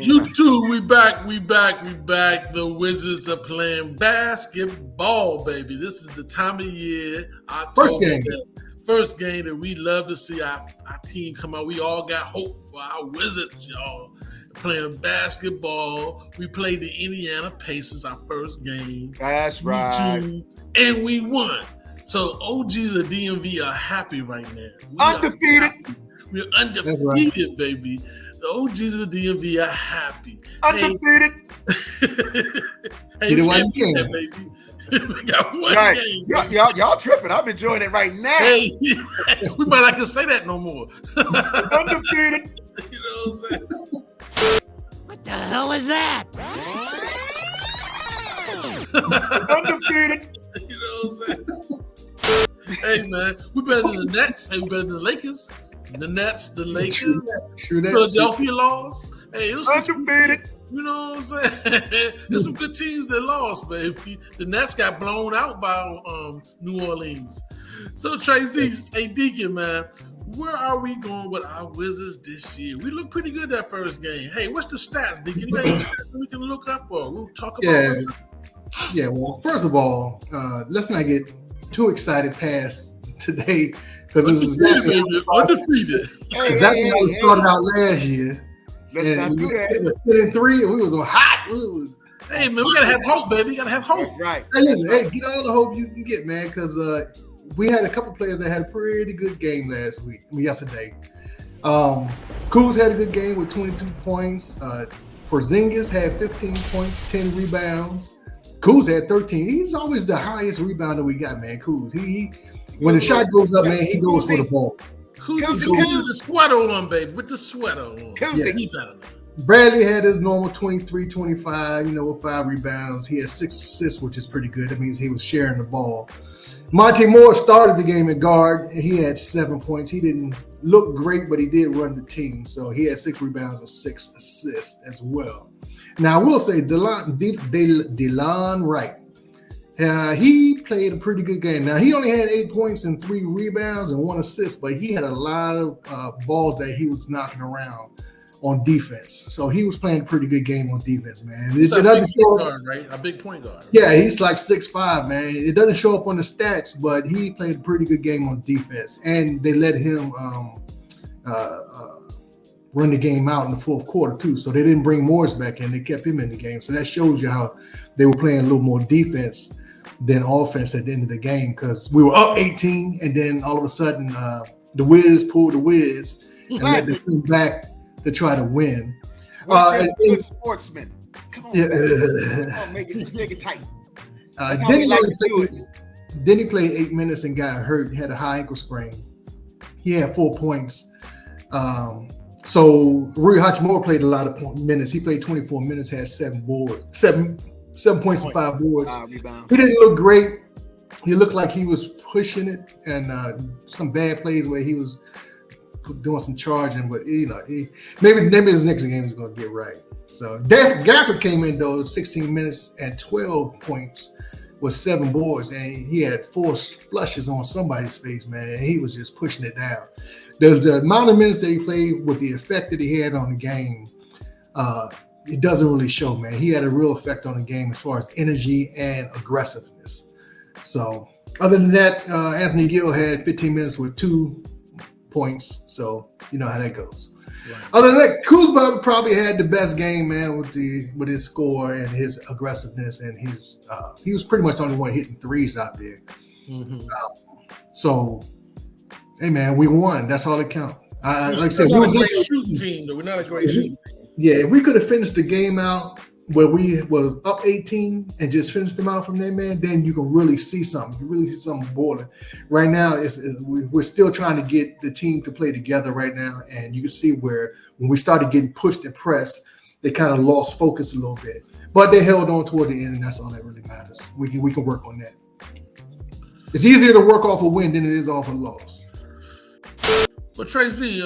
You too. We back. The Wizards are playing basketball, baby. This is the time of year. First game that we love to see our team come out. We all got hope for our Wizards, y'all. Playing basketball. We played the Indiana Pacers our first game. That's right. And we won. So OGs of the DMV are happy right now. Undefeated. We're undefeated, baby. The OGs of the DMV are happy. Undefeated. Hey, we can't beat that, baby. We got one game. Y'all tripping. I'm enjoying it right now. Hey, we might not can say that no more. Undefeated. You know what I'm saying? What the hell was that? Undefeated. You know what I'm sayed? Hey, man, we better than the Nets. Hey, we better than the Lakers. The Nets, the Lakers, Philadelphia lost. Hey, it was undefeated. You know what I'm saying? There's some good teams that lost, baby. The Nets got blown out by New Orleans. So, Tracy, hey, Deacon, man, where are we going with our Wizards this year? We look pretty good that first game. Hey, what's the stats, Deacon? You got any stats that we can look up or we'll talk about? Yeah, well, first of all, let's not get too excited past today because this is undefeated. Exactly how we started out last year. Let's not do that. 10-3, and we was on hot. Hey, man, we gotta have hope, baby. We gotta have hope. That's right. Hey, listen, get all the hope you can get, man, because we had a couple players that had a pretty good game yesterday. Kuz had a good game with 22 points. Porzingis had 15 points, 10 rebounds. Kuz had 13. He's always the highest rebounder we got, man. Kuz. He when the shot goes up, man, he goes for the ball. Kuz the sweater on, baby, with the sweater on. Yeah. Bradley had his normal 23, 25, with 5 rebounds. He had 6 assists, which is pretty good. That means he was sharing the ball. Monte Morris started the game at guard, and he had 7 points. He didn't look great, but he did run the team. So he had 6 rebounds and 6 assists as well. Now, I will say, Delon Wright, he played a pretty good game. Now, he only had 8 points and 3 rebounds and 1 assist, but he had a lot of balls that he was knocking around on defense. So he was playing a pretty good game on defense, man. He's a big point guard, right? A big point guard. Yeah, he's like 6'5", man. It doesn't show up on the stats, but he played a pretty good game on defense. And they let him run the game out in the fourth quarter, too. So they didn't bring Morris back in. They kept him in the game. So that shows you how they were playing a little more defense than offense at the end of the game, because we were up 18, and then all of a sudden the Wiz pulled the Wiz and let the team back to try to win. Good sportsman. Come on, come on, make it tight. Then he played 8 minutes and got hurt. He had a high ankle sprain. He had 4 points. So Rui Hachimura played a lot of minutes. He played 24 minutes, had 7 points and 5 boards. He didn't look great. He looked like he was pushing it, and some bad plays where he was doing some charging, but maybe his next game is going to get right. So Gafford came in though 16 minutes and 12 points with 7 boards, and he had 4 flushes on somebody's face, man. And he was just pushing it down. The amount of minutes that he played with the effect that he had on the game, it doesn't really show, man. He had a real effect on the game as far as energy and aggressiveness. So other than that, Anthony Gill had 15 minutes with 2 points, so you know how that goes. Right. Other than that, Kuzma probably had the best game, man, with his score and his aggressiveness, and he was pretty much the only one hitting threes out there. Mm-hmm. So, hey, man, we won. That's all that counts. Like I said, we're not a great shooting team, though. We're not a great shooting team. Yeah, if we could have finished the game out where we was up 18 and just finished them out from there, man, then you can really see something. You really see something boiling. Right now, we're still trying to get the team to play together right now, and you can see where when we started getting pushed and pressed, they kind of lost focus a little bit. But they held on toward the end, and that's all that really matters. We can work on that. It's easier to work off a win than it is off a loss. Well, Tracy,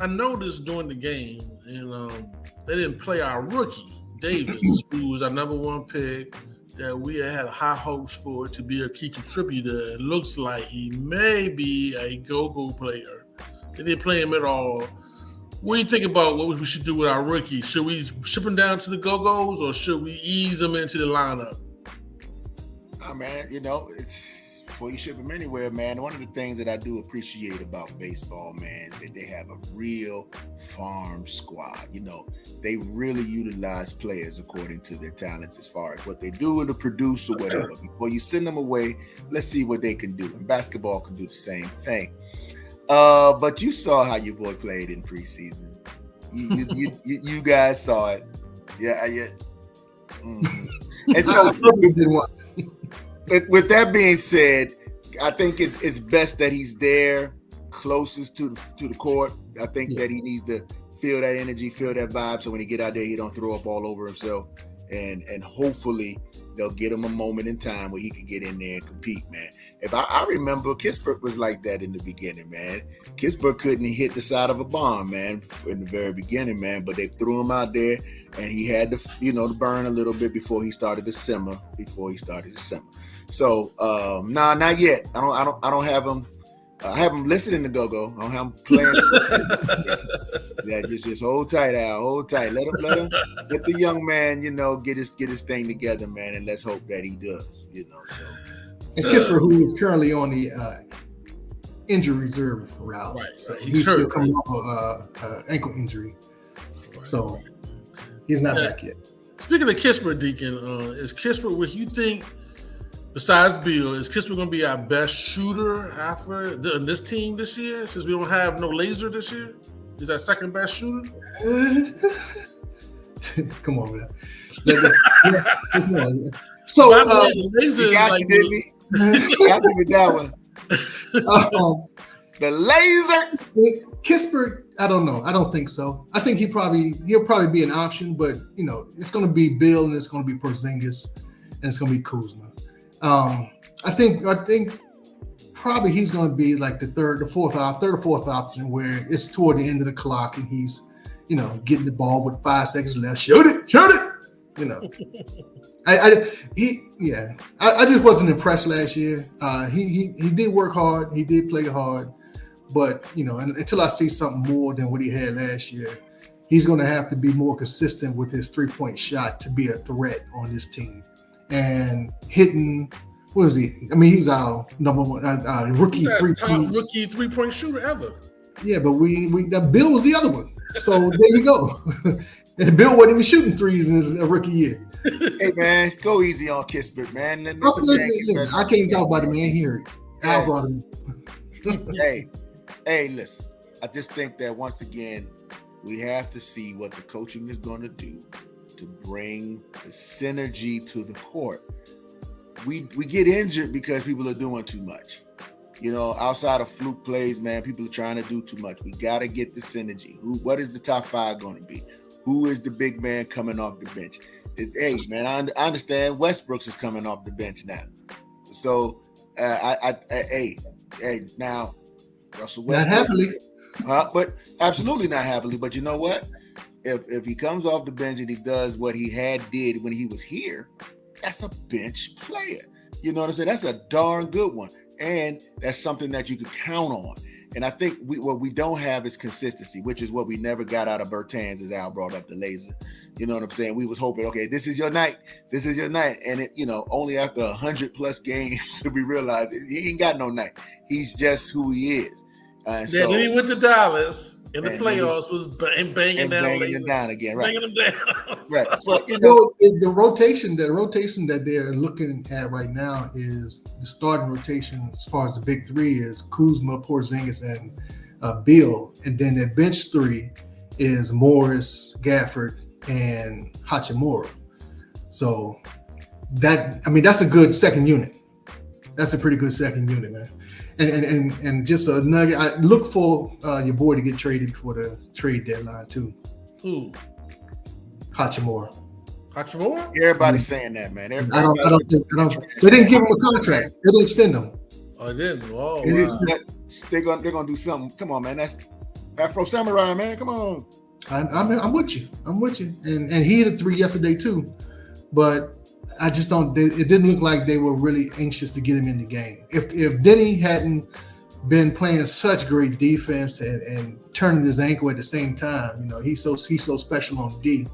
I noticed during the game, and they didn't play our rookie, Davis, who was our number 1 pick, that we had high hopes for to be a key contributor. It looks like he may be a go-go player. They didn't play him at all. What do you think about what we should do with our rookie? Should we ship him down to the Go-Go's or should we ease him into the lineup? Oh, man, it's before you ship him anywhere, man. One of the things that I do appreciate about baseball, man, is that they have a real farm squad. They really utilize players according to their talents as far as what they do to produce or whatever. Before you send them away, let's see what they can do. And basketball can do the same thing. But you saw how your boy played in preseason. You guys saw it. Yeah. Mm-hmm. And so, with that being said, I think it's best that he's there closest to the court. I think that he needs to feel that energy, feel that vibe, so when he get out there, he don't throw up all over himself. And hopefully they'll get him a moment in time where he can get in there and compete, man. If I remember, Kispert was like that in the beginning, man. Kispert couldn't hit the side of a bomb, man, in the very beginning, man. But they threw him out there, and he had to, to burn a little bit before he started to simmer. So, nah, not yet. I don't have him. I have him listening to Go-Go. I don't have him playing. Yeah, just hold tight, Al. Hold tight. Let the young man, get his thing together, man, and let's hope that he does. So. And Kispert, who is currently on the injury reserve route, right? So he's still coming off an ankle injury, so he's not back yet. Speaking of Kispert, Deacon, is Kispert what you think? Besides Bill, is Kispert going to be our best shooter after this team this year? Since we don't have no laser this year, is that second best shooter? Come on, man. Come on. So laser he got you, didn't he? Got you with that one. The laser. Kispert, I don't know. I don't think so. I think he'll probably be an option, but it's going to be Bill and it's going to be Porzingis and it's going to be Kuzma. I think probably he's going to be like the third or fourth option where it's toward the end of the clock and he's, getting the ball with 5 seconds left. Shoot it. I just wasn't impressed last year. He did work hard. He did play hard, but until I see something more than what he had last year, he's going to have to be more consistent with his 3-point shot to be a threat on this team. And hitting, what is he? I mean, he's our number one rookie rookie 3-point shooter ever. Yeah, but that Bill was the other one. So there you go. And Bill wasn't even shooting threes in his rookie year. Hey man, go easy on Kispert, man. I can't talk about it, man. Here, Al brought him. Hey, listen. I just think that once again, we have to see what the coaching is going to do to bring the synergy to the court. We get injured because people are doing too much. Outside of fluke plays, man, people are trying to do too much. We got to get the synergy. What is the top 5 going to be? Who is the big man coming off the bench? Hey, man, I understand Westbrooks is coming off the bench now. So, now, Russell Westbrook. Not happily. But absolutely not happily. But you know what? If he comes off the bench and he does what he did when he was here, that's a bench player. You know what I'm saying? That's a darn good one. And that's something that you could count on. And I think what we don't have is consistency, which is what we never got out of Bertans, as Al brought up the laser. You know what I'm saying? We was hoping, okay, this is your night. And it, only after 100+ games did we realize he ain't got no night. He's just who he is. Then he went to Dallas in the playoffs, was banging them down again, right? Banging them down. Right. But the rotation that they're looking at right now is the starting rotation as far as the big 3 is Kuzma, Porzingis, and Bill, and then their bench 3 is Morris, Gafford, and Hachimura. So that's a good second unit. That's a pretty good second unit, man. And just a nugget. I look for your boy to get traded for the trade deadline too. Who? Hachimura. Everybody's saying that, man. I don't think. They didn't give him a contract. They didn't extend him. Oh, they didn't. Oh, they're gonna do something. Come on, man. That's Afro Samurai, man. Come on. I'm with you. And he hit a 3 yesterday too, but I just don't. It didn't look like they were really anxious to get him in the game. If Denny hadn't been playing such great defense and turning his ankle at the same time. You know, he's so special on D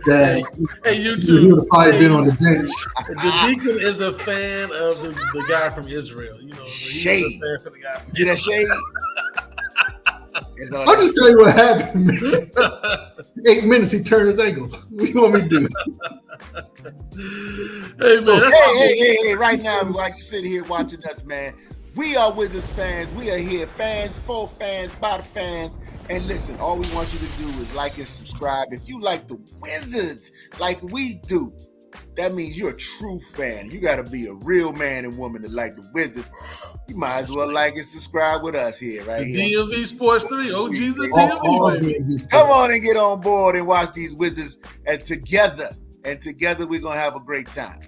that hey, you he too. would have probably been on the bench. The Deacon is a fan of the guy from Israel. You know, he's a fan for the guy from Get that shade? I'll just tell you what happened, man. 8 minutes, he turned his ankle. What do you want me to do? Hey, man. Hey, right now, while you sit here watching us, man, we are Wizards fans. We are here, fans, for fans, by the fans. And listen, all we want you to do is like and subscribe. If you like the Wizards like we do, that means you're a true fan. You got to be a real man and woman to like the Wizards. You might as well like and subscribe with us here, right here. DMV Sports 3, OG's the DMV. Come on and get on board and watch these Wizards together. And together we're going to have a great time.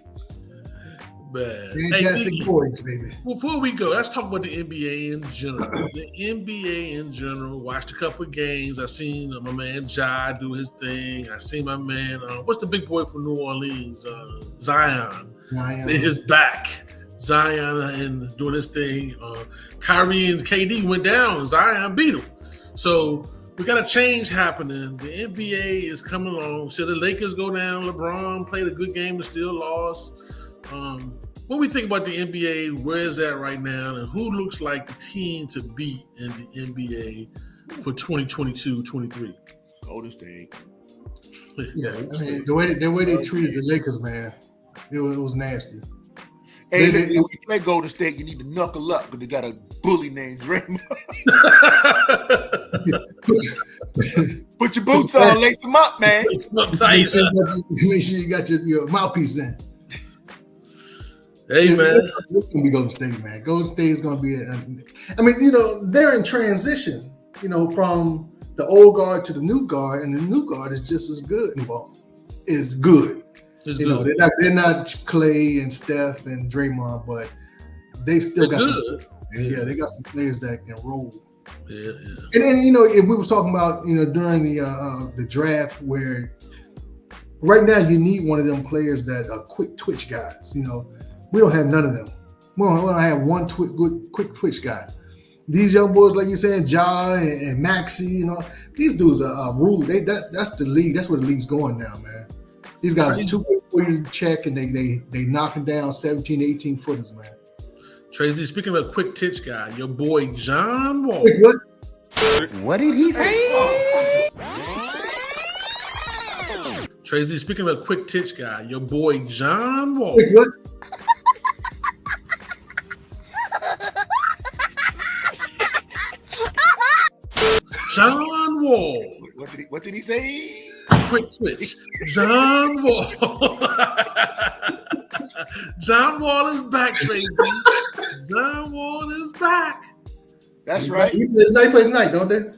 Man. Fantastic boys, baby. Before we go, let's talk about the NBA in general. The NBA in general, watched a couple of games. I seen my man Ja do his thing. I seen my man, what's the big boy from New Orleans? Zion. His back. Zion and doing his thing. Kyrie and KD went down. Zion beat him. So we got a change happening. The NBA is coming along. Should the Lakers go down? LeBron played a good game and still lost. What do we think about the NBA? Where is that right now? And who looks like the team to beat in the NBA for 2022-23? Golden State. Yeah, I mean, the way they treated the Lakers, man, it was nasty. Hey, listen, if you play Golden State, you need to knuckle up because they got a bully named Draymond. Put your boots on, lace them up, man. Make sure you got your mouthpiece in. Hey, man. It's going to be Golden State, man. Golden State is going to be I mean, you know, they're in transition, you know, from the old guard to the new guard, and the new guard is just as good. Well, is good. It's you good. know, they're not Clay and Steph and Draymond, but they still got good. Yeah, they got some players that can roll. Yeah. And you know, if we was talking about, you know, during the draft, where right now you need one of them players that are quick twitch guys. You know, we don't have none of them. We don't have one quick twitch guy. These young boys, like you're saying, Ja and Maxey, you know, these dudes are rule. That's the league. That's where the league's going now, man. These guys are 2.4 check, and they knocking down 17, 18 footers, man. Tracy, speaking of a quick titch guy, your boy John Wall. Quick what? What did he say? Tracy, speaking of a quick titch guy, your boy John Wall. Quick what? John Wall. What did he say? Quick twitch. John Wall. John Wall is back, Tracy. John Wall is back. That's right. They play tonight, don't they?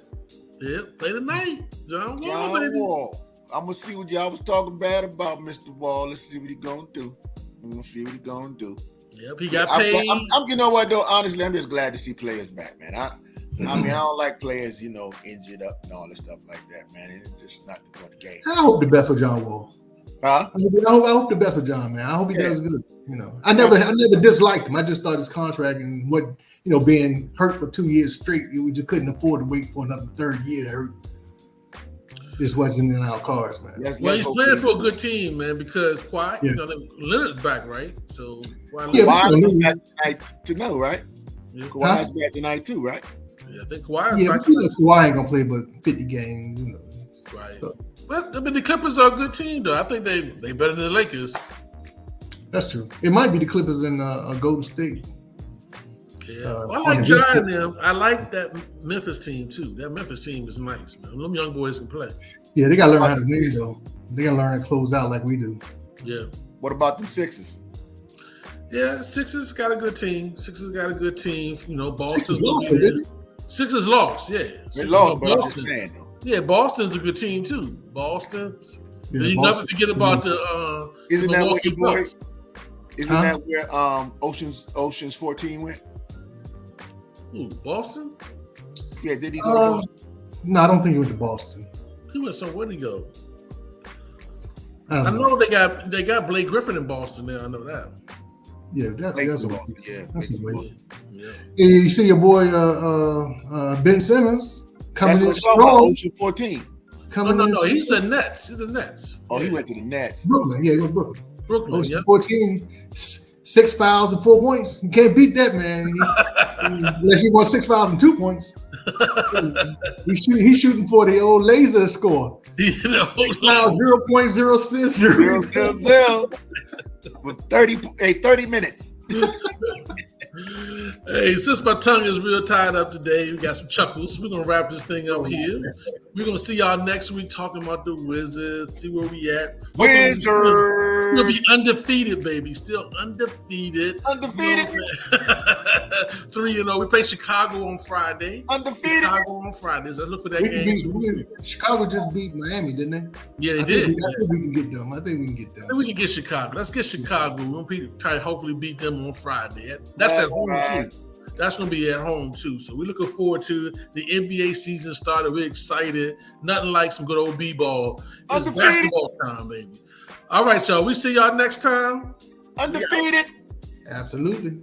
Yep, play tonight. John Wall, John baby. Wall. I'm gonna see what y'all was talking bad about, Mr. Wall. Let's see what he gonna do. We're gonna see what he gonna do. Yep, he got paid. I'm you know what though? Honestly, I'm just glad to see players back, man. I mean, I don't like players, you know, injured up and all that stuff like that, man. It's just not the good game. I hope the best for John Wall. Huh? I hope the best for John, man. I hope he does good. You know, I never disliked him. I just thought his contract and what, you know, being hurt for 2 years straight, we just couldn't afford to wait for another third year to hurt. This wasn't in our cards, man. Well, he's playing for a good team, man, because Kawhi, you know, Leonard's back, right? So Kawhi's back tonight to know, right? Yeah. Kawhi's back tonight too, right? Yeah, I think Kawhi's back. But you know, Kawhi ain't gonna play but 50 games, you know. Right. So. Well, I mean, the Clippers are a good team, though. I think they better than the Lakers. That's true. It might be the Clippers and Golden State. Yeah, I like John and them. I like that Memphis team too. That Memphis team is nice, man. Them young boys can play. Yeah, they gotta learn how to win though. They gotta learn to close out like we do. Yeah. What about them Sixers? Yeah, Sixers got a good team. You know, Boston. Sixers lost, yeah. They lost, but I'm just saying though. Yeah, Boston's a good team too. Boston. You never forget about the. Isn't that what your boys? Isn't that where Ocean's 14 went? Who, Boston? Yeah, did he go to Boston? No, I don't think he went to Boston. He went somewhere. Where'd he go? I know they got Blake Griffin in Boston now. I know that. Yeah, that's a way. Yeah, You see your boy Ben Simmons coming in strong. Ocean 14. No, he's the Nets. He's the Nets. Oh, he went to the Nets. Brooklyn, he went to Brooklyn, Ocean 14, 6 fouls and 4 points. You can't beat that, man. Unless you want 6 fouls and 2 points. He's shooting for the old laser score. 6 fouls, 0.06. With 30 minutes. Hey, since my tongue is real tied up today, we got some chuckles. We're going to wrap this thing up here. We're going to see y'all next week talking about the Wizards, see where we at. Wizards! We'll be undefeated, baby. Still undefeated. Undefeated. 3-0. We play Chicago on Friday. Undefeated. Chicago on Fridays. Let's look for that game. Chicago just beat Miami, didn't they? Yeah, they did. I think we can get them. I think we can get Chicago. Let's get Chicago. We'll try to hopefully beat them on Friday. That's at home too. That's going to be at home too. So we're looking forward to the NBA season started. We're excited. Nothing like some good old b-ball. It's basketball time, baby. All right, y'all. We see y'all next time. Undefeated. Absolutely.